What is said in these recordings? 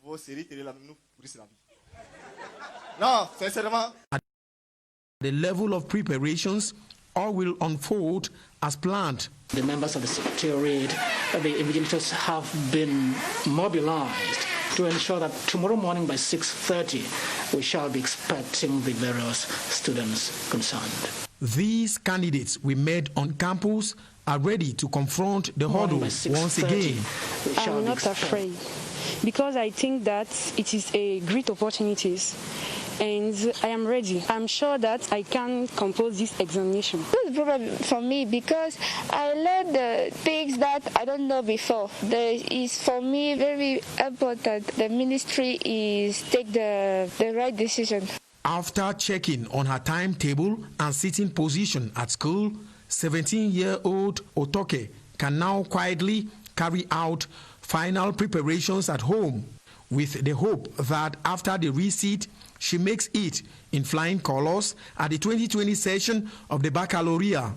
vos séries télé là, nous pourrissent la vie. Non, sincèrement. At the level of preparations, all will unfold as planned. The members of the secretariat, the invigilators have been mobilized to ensure that tomorrow morning by 6:30, we shall be expecting the various students concerned. These candidates we met on campus are ready to confront the hurdle once again. I'm not afraid because I think that it is a great opportunity and I am ready. I'm sure that I can compose this examination. It's a problem for me because I learned the things that I don't know before. It's for me very important. The ministry is take the right decision. After checking on her timetable and sitting position at school, 17-year-old Otoke can now quietly carry out final preparations at home with the hope that after the resit, she makes it in flying colors at the 2020 session of the baccalaureate.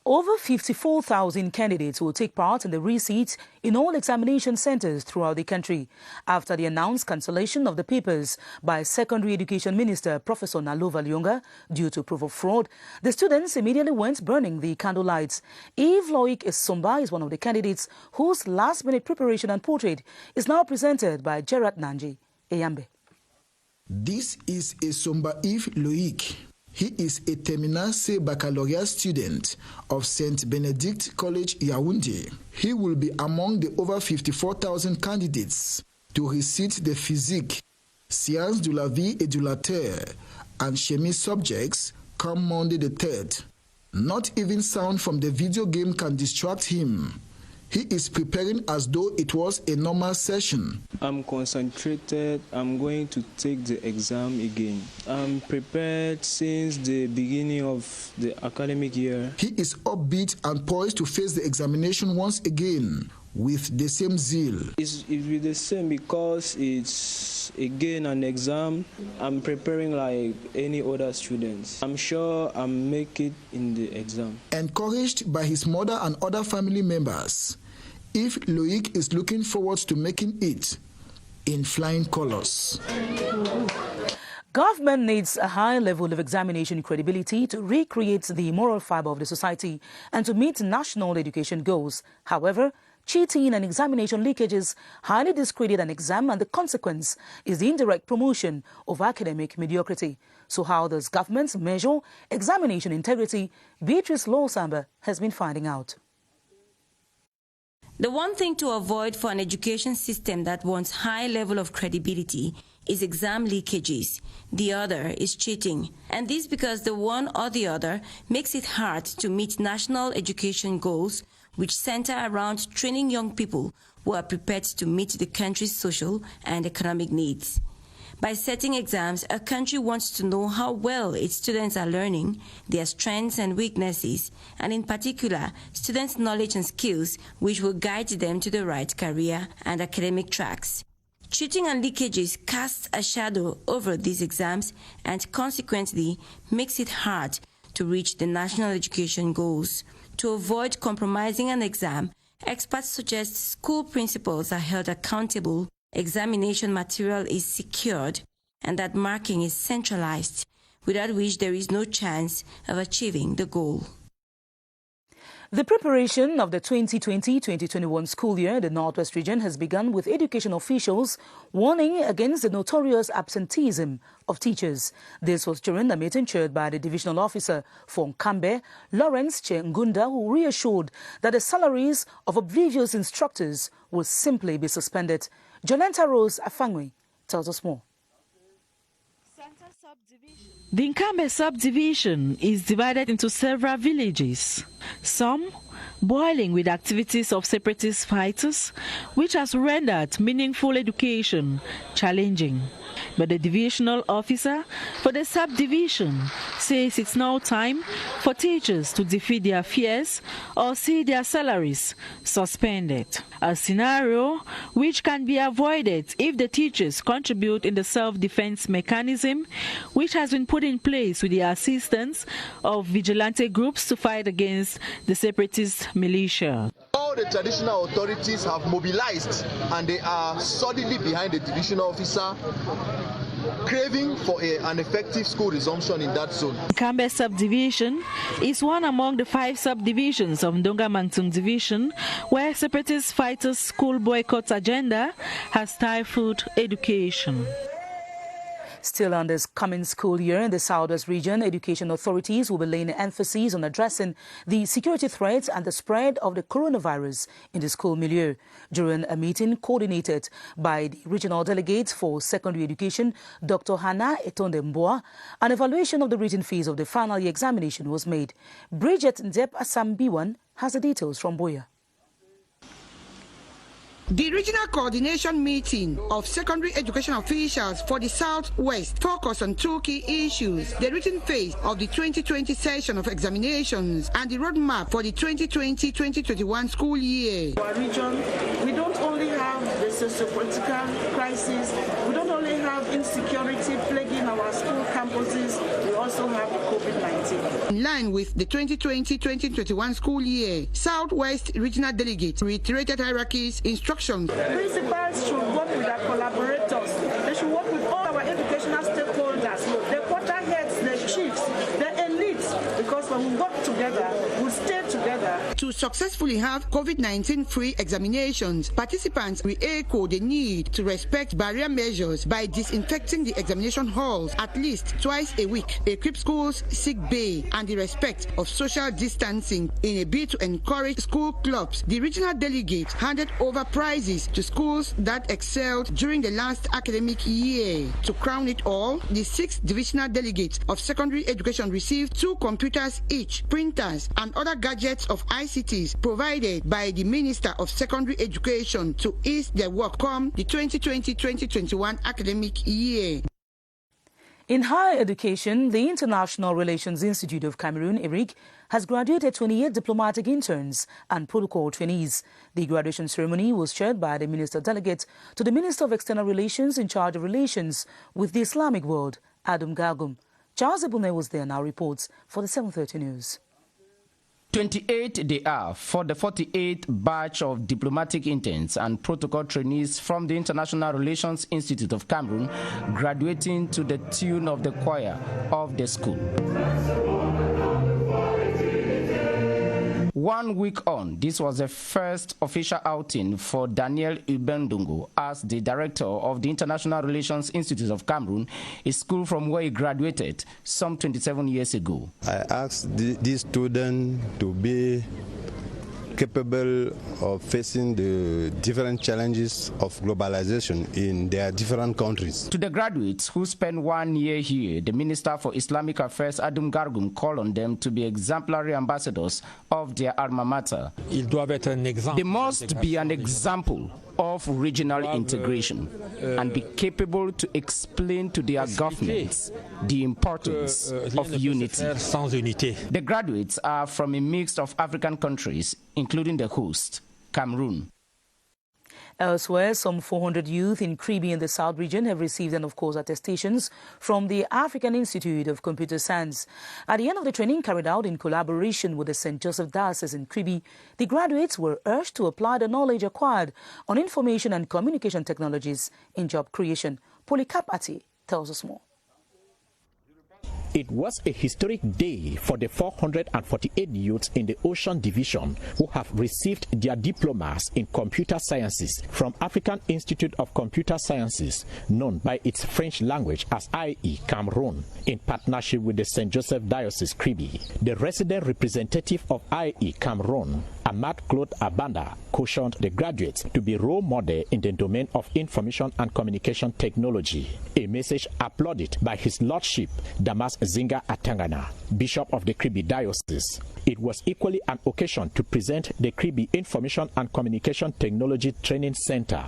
Over 54,000 candidates will take part in the resit in all examination centers throughout the country after the announced cancellation of the papers by Secondary Education Minister Professor Nalova Lyonga due to proof of fraud. The students immediately went burning the candlelights. Eve Loic Esomba is one of the candidates whose last-minute preparation and portrait is now presented by Gerard Nanji Eyambe. This is Esomba Eve Loic. He is a Terminal C baccalaureate student of St. Benedict College, Yaoundé. He will be among the over 54,000 candidates to recite the physique, sciences de la vie et de la terre, and chimie subjects come Monday the 3rd. Not even sound from the video game can distract him. He is preparing as though it was a normal session. I'm concentrated. I'm going to take the exam again. I'm prepared since the beginning of the academic year. He is upbeat and poised to face the examination once again with the same zeal. It will be the same because it's again an exam. I'm preparing like any other students. I'm sure I'll make it in the exam. Encouraged by his mother and other family members, Eve Loic is looking forward to making it in flying colors. Government needs a high level of examination credibility to recreate the moral fiber of the society and to meet national education goals. However, cheating and examination leakages highly discredit an exam, and the consequence is the indirect promotion of academic mediocrity. So how does government measure examination integrity? Beatrice Lawsamba has been finding out. The one thing to avoid for an education system that wants high level of credibility is exam leakages. The other is cheating. And this because the one or the other makes it hard to meet national education goals, which center around training young people who are prepared to meet the country's social and economic needs. By setting exams, a country wants to know how well its students are learning, their strengths and weaknesses, and in particular, students' knowledge and skills which will guide them to the right career and academic tracks. Cheating and leakages cast a shadow over these exams and consequently makes it hard to reach the national education goals. To avoid compromising an exam, experts suggest school principals are held accountable, examination material is secured, and that marking is centralized, without which there is no chance of achieving the goal. The preparation of the 2020-2021 school year in the Northwest region has begun, with education officials warning against the notorious absenteeism of teachers. This was during a meeting chaired by the divisional officer for Camer, Lawrence Chengunda, who reassured that the salaries of oblivious instructors will simply be suspended. Jolenta Rose Afangwe tells us more. The Kamer subdivision is divided into several villages, some boiling with activities of separatist fighters, which has rendered meaningful education challenging. But the divisional officer for the subdivision says it's now time for teachers to defeat their fears or see their salaries suspended, a scenario which can be avoided if the teachers contribute in the self-defense mechanism which has been put in place with the assistance of vigilante groups to fight against the separatist militia. All All the traditional authorities have mobilized and they are solidly behind the divisional officer, craving for an effective school resumption in that zone. Kamer subdivision is one among the 5 subdivisions of Ndonga Mangtung division where separatist fighters' school boycott agenda has stifled education. Still on this coming school year in the Southwest region, education authorities will be laying emphasis on addressing the security threats and the spread of the coronavirus in the school milieu. During a meeting coordinated by the regional delegate for secondary education, Dr. Hannah Etondemboa, an evaluation of the written phase of the final year examination was made. BrigadeAntiSardinard has the details from Boya. The regional coordination meeting of secondary education officials for the Southwest focused on 2 key issues: the written phase of the 2020 session of examinations and the roadmap for the 2020-2021 school year. Our region, we don't only have the socio-political crisis, we don't only have insecurity plaguing our school campuses, we also have COVID-19. In line with the 2020-2021 school year, Southwest regional delegate reiterated hierarchies, instructions. Principals should work with their collaborators. They should work with all our educational stakeholders, the quarter heads, the chiefs, the elites, because when we work together, we stay together. To successfully have COVID-19-free examinations, participants will echo the need to respect barrier measures by disinfecting the examination halls at least twice a week, equip schools' sick bay, and the respect of social distancing in a bid to encourage school clubs. The regional delegate handed over prizes to schools that excelled during the last academic year. To crown it all, the 6 divisional delegates of secondary education received 2 computers each, printers, and other gadgets of ICTs provided by the Minister of Secondary Education to ease their work come the 2020-2021 academic year. In higher education, the International Relations Institute of Cameroon, IRIC, has graduated 28 diplomatic interns and protocol trainees. The graduation ceremony was chaired by the Minister Delegate to the Minister of External Relations in charge of relations with the Islamic world, Adam Gagum. Charles Ebune was there, now reports for the 7:30 News. 28 they are for the 48th batch of diplomatic interns and protocol trainees from the International Relations Institute of Cameroon, graduating to the tune of the choir of the school. 1 week on, this was the first official outing for Daniel Ubendungo as the director of the International Relations Institute of Cameroon, a school from where he graduated some 27 years ago. I asked these students to be capable of facing the different challenges of globalization in their different countries. To the graduates who spent 1 year here, the Minister for Islamic Affairs, Adam Gagum, called on them to be exemplary ambassadors of their alma mater. They must be an example of regional integration and be capable to explain to their governments the importance of unity. The graduates are from a mix of African countries, including the host, Cameroon. Elsewhere, some 400 youth in Crtv in the South region have received and, of course, attestations from the African Institute of Computer Science. At the end of the training carried out in collaboration with the St. Joseph Diocese in Crtv, the graduates were urged to apply the knowledge acquired on information and communication technologies in job creation. Polycarp Ati tells us more. It was a historic day for the 448 youths in the Ocean Division who have received their diplomas in computer sciences from African Institute of Computer Sciences, known by its French language as IE Cameroun, in partnership with the St. Joseph Diocese Crtv. The resident representative of IE Cameroun, Ahmad Claude Abanda, cautioned the graduates to be role model in the domain of information and communication technology, a message applauded by His Lordship Damas Zinga Atangana, Bishop of the Crtv Diocese. It was equally an occasion to present the Crtv Information and Communication Technology Training Center.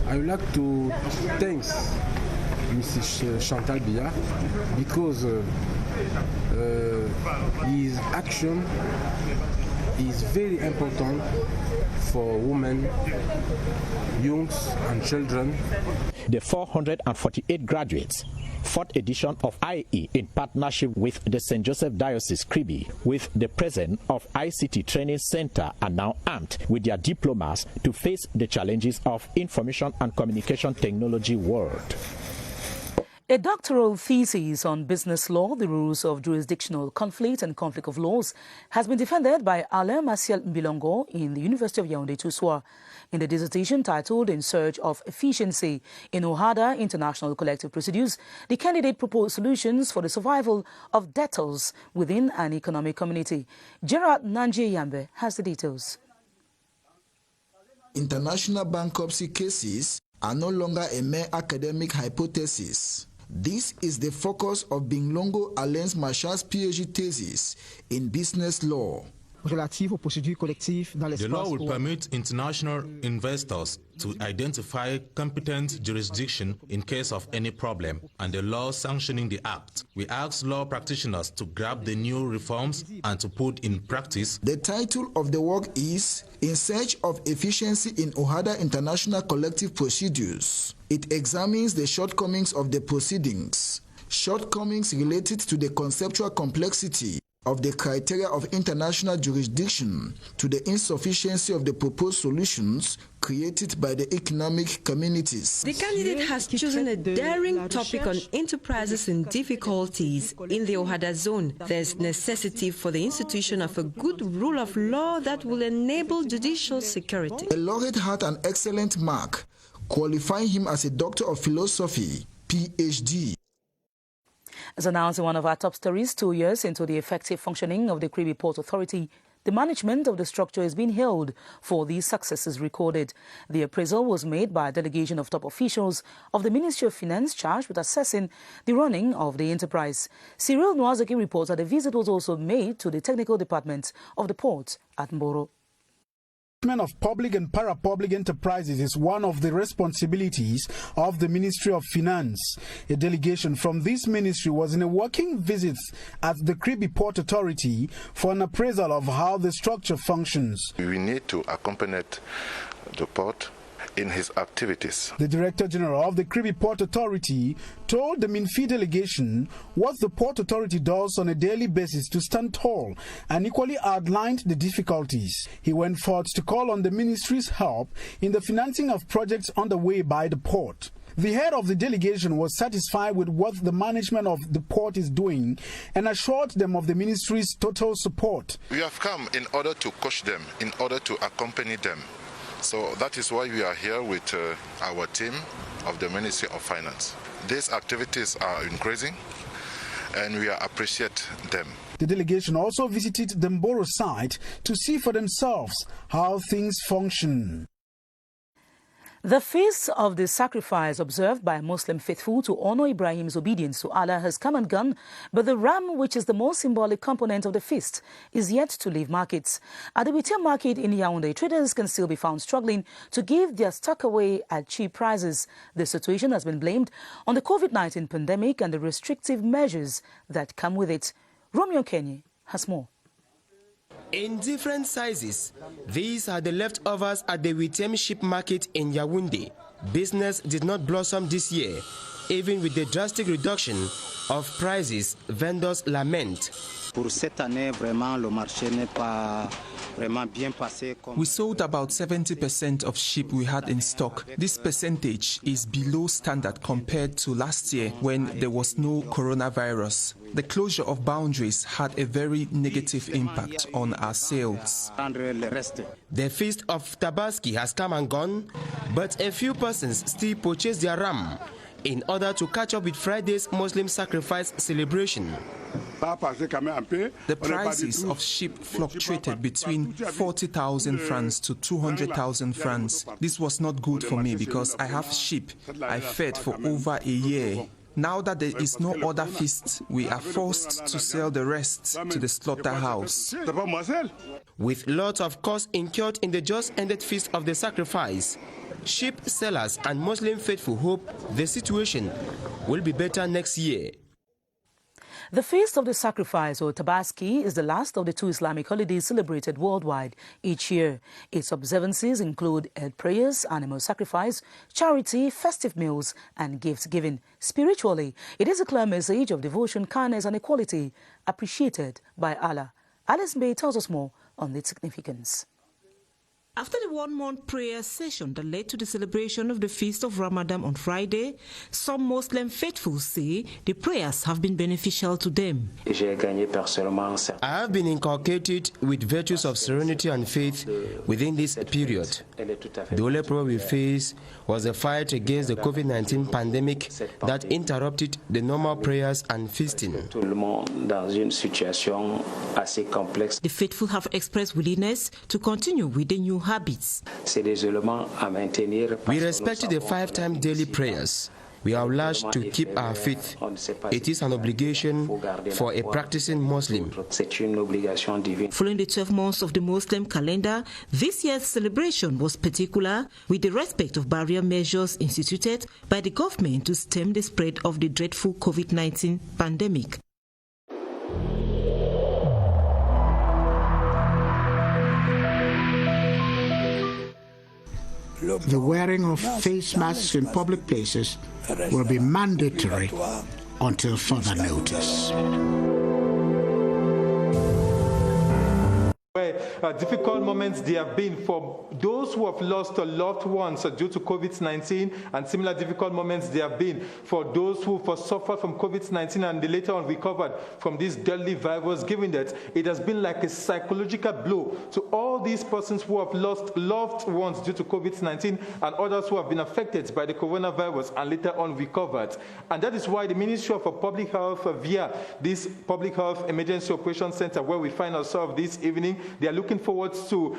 I would like to thank Mrs. Chantal Biya because his action is very important for women, youths and children. The 448 graduates, 4th edition of IE in partnership with the St. Joseph Diocese Crtv, with the presence of ICT Training Center, are now armed with their diplomas to face the challenges of information and communication technology world. A doctoral thesis on business law, the rules of jurisdictional conflict and conflict of laws, has been defended by Alain Martial Mbilongo in the University of Yaoundé-Toussoua. In the dissertation titled In Search of Efficiency in OHADA International Collective Procedures, the candidate proposed solutions for the survival of debtors within an economic community. Gerard Nanje-Yambe has the details. International bankruptcy cases are no longer a mere academic hypothesis. This is the focus of Mbilongo Alain Martial's PhD thesis in business law. The law will permit international investors to identify competent jurisdiction in case of any problem, and the law sanctioning the act. We ask law practitioners to grab the new reforms and to put in practice. The title of the work is In Search of Efficiency in OHADA International Collective Procedures. It examines the shortcomings of the proceedings, shortcomings related to the conceptual complexity of the criteria of international jurisdiction, to the insufficiency of the proposed solutions created by the economic communities. The candidate has chosen a daring topic on enterprises in difficulties in the OHADA zone. There's necessity for the institution of a good rule of law that will enable judicial security. The laureate had an excellent mark, qualifying him as a Doctor of Philosophy, PhD. As announced in one of our top stories, 2 years into the effective functioning of the Crtv Port Authority, the management of the structure is being hailed for the successes recorded. The appraisal was made by a delegation of top officials of the Ministry of Finance charged with assessing the running of the enterprise. Cyril Nwazaki reports that a visit was also made to the technical department of the port at Mboro. Of public and para-public enterprises is one of the responsibilities of the Ministry of Finance. A delegation from this ministry was in a working visit at the Crtv Port Authority for an appraisal of how the structure functions. We need to accompany the port in his activities. The Director General of the Crtv Port Authority told the MINFI delegation what the Port Authority does on a daily basis to stand tall and equally outlined the difficulties. He went forth to call on the ministry's help in the financing of projects underway by the port. The head of the delegation was satisfied with what the management of the port is doing and assured them of the ministry's total support. We have come in order to coach them, in order to accompany them. So that is why we are here with our team of the Ministry of Finance. These activities are increasing and we appreciate them. The delegation also visited the Mboro site to see for themselves how things function. The feast of the sacrifice observed by Muslim faithful to honor Ibrahim's obedience to Allah has come and gone, but the ram, which is the most symbolic component of the feast, is yet to leave markets. At the retail market in Yaoundé, traders can still be found struggling to give their stock away at cheap prices. The situation has been blamed on the COVID-19 pandemic and the restrictive measures that come with it. Romeo Kenye has more. In different sizes, these are the leftovers at the Witem Sheep Market in Yaoundé. Business did not blossom this year. Even with the drastic reduction of prices, vendors lament. We sold about 70% of sheep we had in stock. This percentage is below standard compared to last year when there was no coronavirus. The closure of boundaries had a very negative impact on our sales. The feast of Tabaski has come and gone, but a few persons still purchase their ram in order to catch up with Friday's Muslim sacrifice celebration. The prices of sheep fluctuated between 40,000 francs to 200,000 francs. This was not good for me because I have sheep I fed for over a year. Now that there is no other feast, we are forced to sell the rest to the slaughterhouse. With lots of costs incurred in the just ended feast of the sacrifice, sheep sellers and Muslim faithful hope the situation will be better next year. The Feast of the Sacrifice, or BACC, is the last of the 2 Islamic holidays celebrated worldwide each year. Its observances include Eid prayers, animal sacrifice, charity, festive meals, and gift-giving. Spiritually, it is a clear message of devotion, kindness, and equality appreciated by Allah. Alice Bay tells us more on its significance. After the one-month prayer session that led to the celebration of the Feast of Ramadan on Friday, some Muslim faithful say the prayers have been beneficial to them. I have been inculcated with virtues of serenity and faith within this period. The only problem we faced was the fight against the COVID-19 pandemic that interrupted the normal prayers and feasting. The faithful have expressed willingness to continue with the new habits. We respect the 5-time daily prayers. We are obliged to keep our faith. It is an obligation for a practicing Muslim. Following the 12 months of the Muslim calendar, this year's celebration was particular with the respect of barrier measures instituted by the government to stem the spread of the dreadful COVID-19 pandemic. The wearing of face masks in public places will be mandatory until further notice. Difficult moments there have been for those who have lost loved ones due to COVID-19, and similar difficult moments there have been for those who have suffered from COVID-19 and they later on recovered from this deadly virus, given that it has been like a psychological blow to all these persons who have lost loved ones due to COVID-19 and others who have been affected by the coronavirus and later on recovered. And that is why the Ministry of Public Health, via this Public Health Emergency Operations Center where we find ourselves this evening, they are looking forward to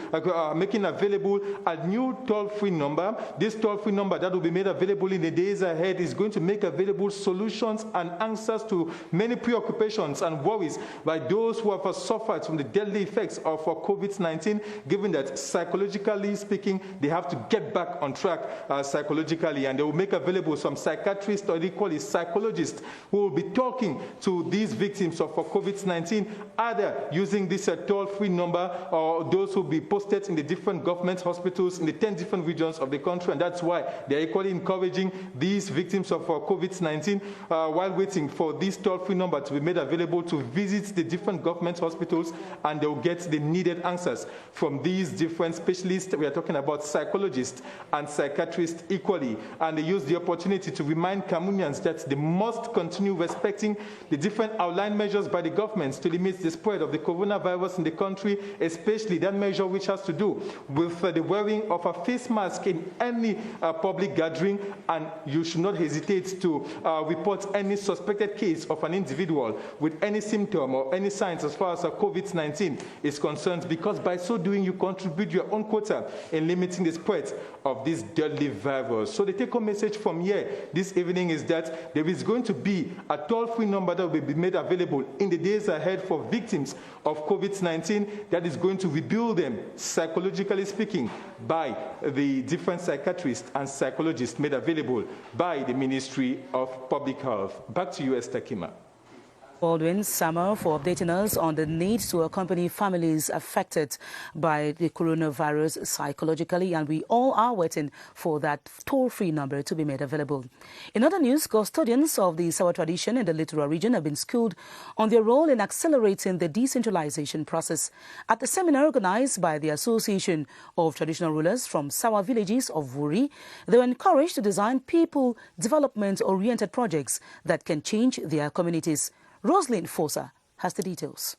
making available a new toll-free number. This toll-free number that will be made available in the days ahead is going to make available solutions and answers to many preoccupations and worries by those who have suffered from the deadly effects of COVID-19, given that psychologically speaking, they have to get back on track psychologically, and they will make available some psychiatrists or equally psychologists who will be talking to these victims of COVID-19, either using this toll-free number or those who will be posted in the different government hospitals in the 10 different regions of the country. And that's why they're equally encouraging these victims of COVID-19 while waiting for this toll-free number to be made available to visit the different government hospitals, and they'll get the needed answers from these different specialists. We are talking about psychologists and psychiatrists equally, and they use the opportunity to remind Cameroonians that they must continue respecting the different outlined measures by the government to limit the spread of the coronavirus in the country, especially that measure which has to do with the wearing of a face mask in any public gathering, and you should not hesitate to report any suspected case of an individual with any symptom or any signs as far as COVID-19 is concerned, because by so doing you contribute your own quota in limiting the spread of this deadly virus. So the take-home message from here this evening is that there is going to be a toll-free number that will be made available in the days ahead for victims of COVID-19 that is going to rebuild them, psychologically speaking, by the different psychiatrists and psychologists made available by the Ministry of Public Health. Back to you, Esther Kmer. Baldwin Summer for updating us on the need to accompany families affected by the coronavirus psychologically, and we all are waiting for that toll-free number to be made available. In other news, custodians of the Sawa tradition in the Littoral region have been schooled on their role in accelerating the decentralization process. At the seminar organized by the Association of Traditional Rulers from Sawa villages of Wuri, they were encouraged to design people development-oriented projects that can change their communities. Rosalind Fosa has the details.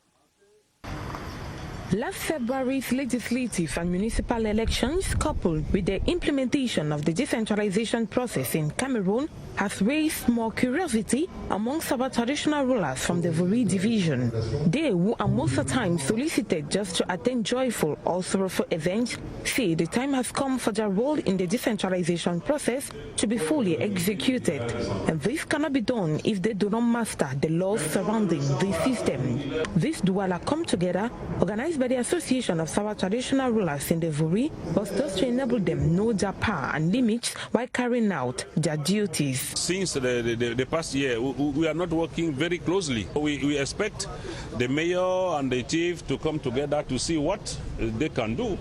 Last February's legislative and municipal elections, coupled with the implementation of the decentralization process in Cameroon, has raised more curiosity amongst our traditional rulers from the Vuri division. They, who are most of the time solicited just to attend joyful or sorrowful events, say the time has come for their role in the decentralization process to be fully executed. And this cannot be done if they do not master the laws surrounding the system. This Douala come together, organized by the Association of Sawa Traditional Rulers in the Vuri was thus to enable them know their power and limits while carrying out their duties. Since the past year, we are not working very closely. We expect the mayor and the chief to come together to see what they can do.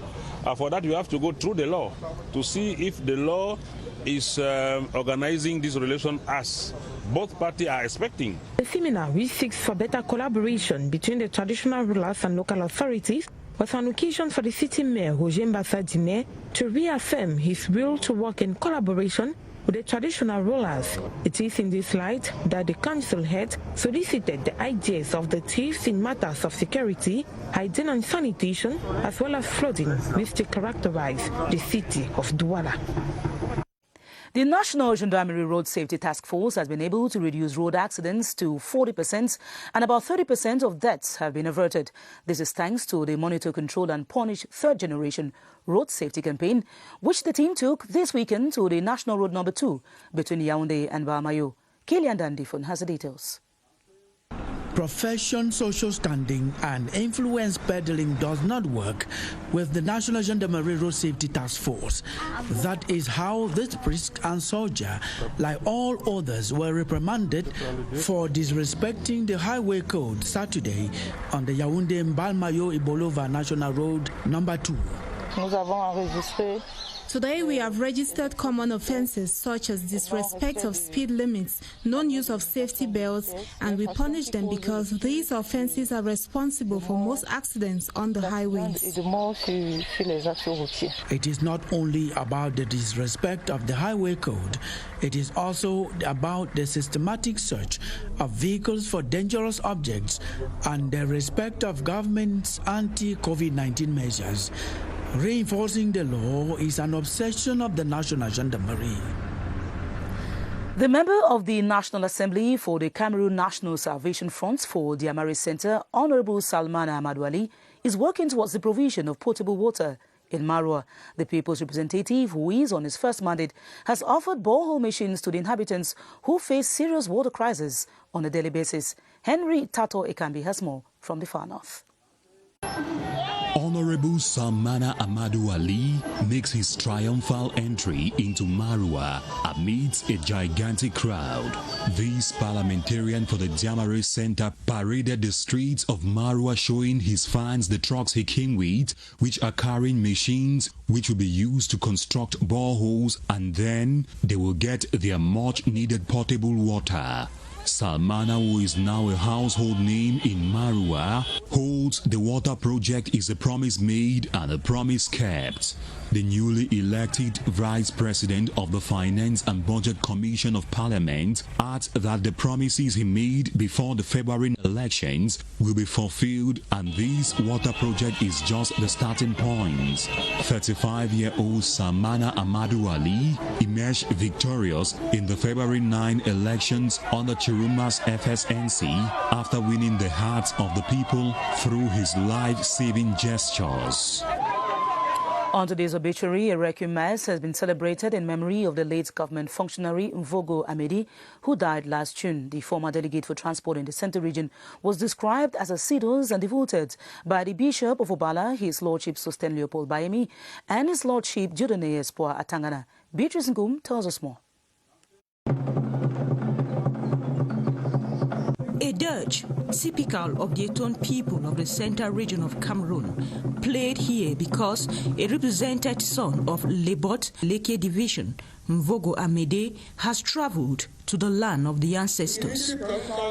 For that, we have to go through the law to see if the law is organizing this relation as both parties are expecting. The seminar, which seeks for better collaboration between the traditional rulers and local authorities, was an occasion for the city mayor, BrigadeAntiSardinard, to reaffirm his will to work in collaboration with the traditional rulers. It is in this light that the council head solicited the ideas of the chiefs in matters of security, hygiene and sanitation, as well as flooding, which to characterize the city of Douala. The National Gendarmerie Road Safety Task Force has been able to reduce road accidents to 40%, and about 30% of deaths have been averted. This is thanks to the Monitor, Control and Punish Third Generation Road Safety Campaign, which the team took this weekend to the National Road Number 2 between Yaoundé and Bamayo. Kilian Dandifon has the details. Profession, social standing and influence peddling does not work with the National Gendarmerie Road Safety Task Force. That is how this priest and soldier, like all others, were reprimanded for disrespecting the highway code Saturday on the Yaoundé-Balmayo-Ibolova National Road Number 2. Today we have registered common offences such as disrespect of speed limits, non-use of safety belts, and we punish them because these offences are responsible for most accidents on the highways. It is not only about the disrespect of the highway code, it is also about the systematic search of vehicles for dangerous objects and the respect of government's anti-COVID-19 measures. Reinforcing the law is an obsession of the National Gendarmerie. The member of the National Assembly for the Cameroon National Salvation Front for the Amari Center, Honorable Salmana Amadou Ali, is working towards the provision of potable water in Marua. The people's representative, who is on his first mandate, has offered borehole machines to the inhabitants who face serious water crisis on a daily basis. Henry Tato Ekambi has more from the far north. Honorable Salmana Amadou Ali makes his triumphal entry into Marua amidst a gigantic crowd. This parliamentarian for the Diamare Center paraded the streets of Marua, showing his fans the trucks he came with, which are carrying machines which will be used to construct boreholes, and then they will get their much-needed potable water. Salmana, who is now a household name in Marua, holds the water project is a promise made and a promise kept. The newly elected Vice President of the Finance and Budget Commission of Parliament adds that the promises he made before the February elections will be fulfilled, and this water project is just the starting point. 35-year-old Salmana Amadou Ali emerged victorious in the February 9 elections under Chiruma's FSNC after winning the hearts of the people through his life-saving gestures. On today's obituary, a requiem mass has been celebrated in memory of the late government functionary Mvogo Amedi, who died last June. The former delegate for transport in the Central region was described as assiduous and devoted by the Bishop of Obala, His Lordship Sosten Leopold Bayemi, and His Lordship Dieudonné Espoir Atangana. Beatrice Ngum tells us more. A dirge, typical of the Eton people of the central region of Cameroon, played here because a represented son of Lebot Leke Division, Mvogo Amede, has traveled to the land of the ancestors.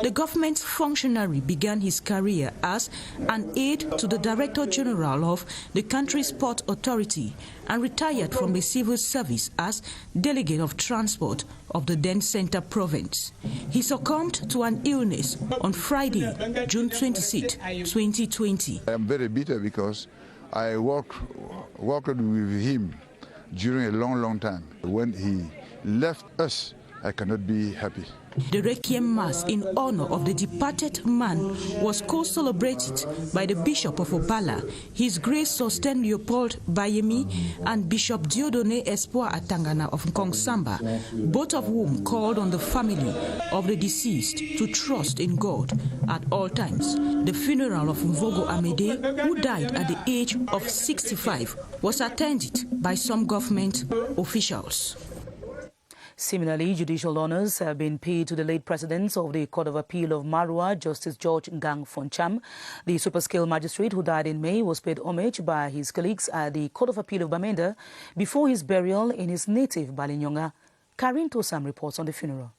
The government functionary began his career as an aide to the Director General of the country's port authority and retired from the civil service as delegate of transport of the then Center province. He succumbed to an illness on Friday, June 26, 2020. I am very bitter because I worked with him during a long time. When he left us I cannot be happy. The Requiem Mass in honor of the departed man was co-celebrated by the Bishop of Opala, His Grace Sosten Leopold Bayemi, and Bishop Dieudonné Espoir Atangana of Nkongsamba, both of whom called on the family of the deceased to trust in God at all times. The funeral of Mvogo Amede, who died at the age of 65, was attended by some government officials. Similarly, judicial honors have been paid to the late president of the Court of Appeal of Marua, Justice George Ngang Foncham. The superscale magistrate who died in May was paid homage by his colleagues at the Court of Appeal of Bamenda before his burial in his native Balinyonga. Karin Tosam reports on the funeral.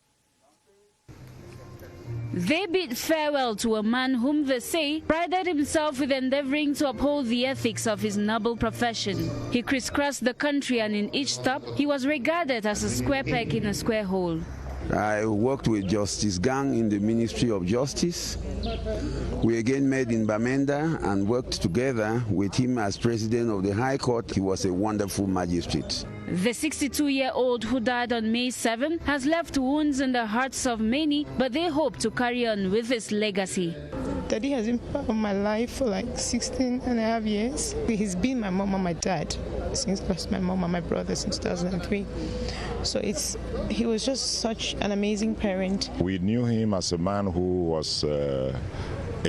They bid farewell to a man whom they say prided himself with endeavoring to uphold the ethics of his noble profession. He crisscrossed the country, and in each stop, he was regarded as a square peg in a square hole. I worked with Justice Gang in the Ministry of Justice. We again met in Bamenda and worked together with him as president of the High Court. He was a wonderful magistrate. The 62-year-old who died on May 7 has left wounds in the hearts of many, but they hope to carry on with his legacy. Daddy has been part of my life for like 16 and a half years. He's been my mom and my dad since I lost my mom and my brother since 2003. So he was just such an amazing parent. We knew him as a man who was a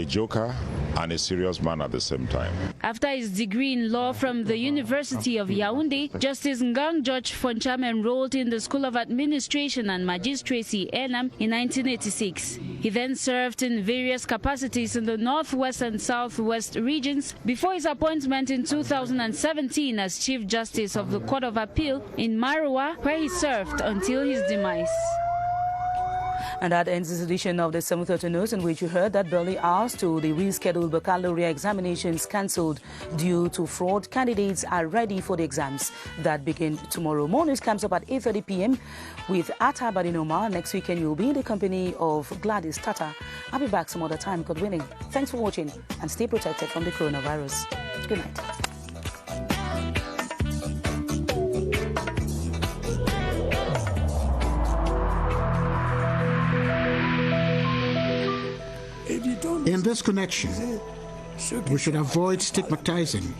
joker and a serious man at the same time. After his degree in law from the University of Yaoundé, Justice Ngang George Foncham enrolled in the School of Administration and Magistracy, ENAM, in 1986. He then served in various capacities in the Northwest and Southwest regions before his appointment in 2017 as Chief Justice of the Court of Appeal in Marua, where he served until his demise. And that ends this edition of the 7:30 News, in which you heard that barely hours to the rescheduled baccalaureate examinations cancelled due to fraud. Candidates are ready for the exams that begin tomorrow. More news comes up at 8:30 p.m. with Atta Badinoma. Next weekend, you'll be in the company of Gladys Tata. I'll be back some other time, God willing. Thanks for watching and stay protected from the coronavirus. Good night. In this connection, we should avoid stigmatizing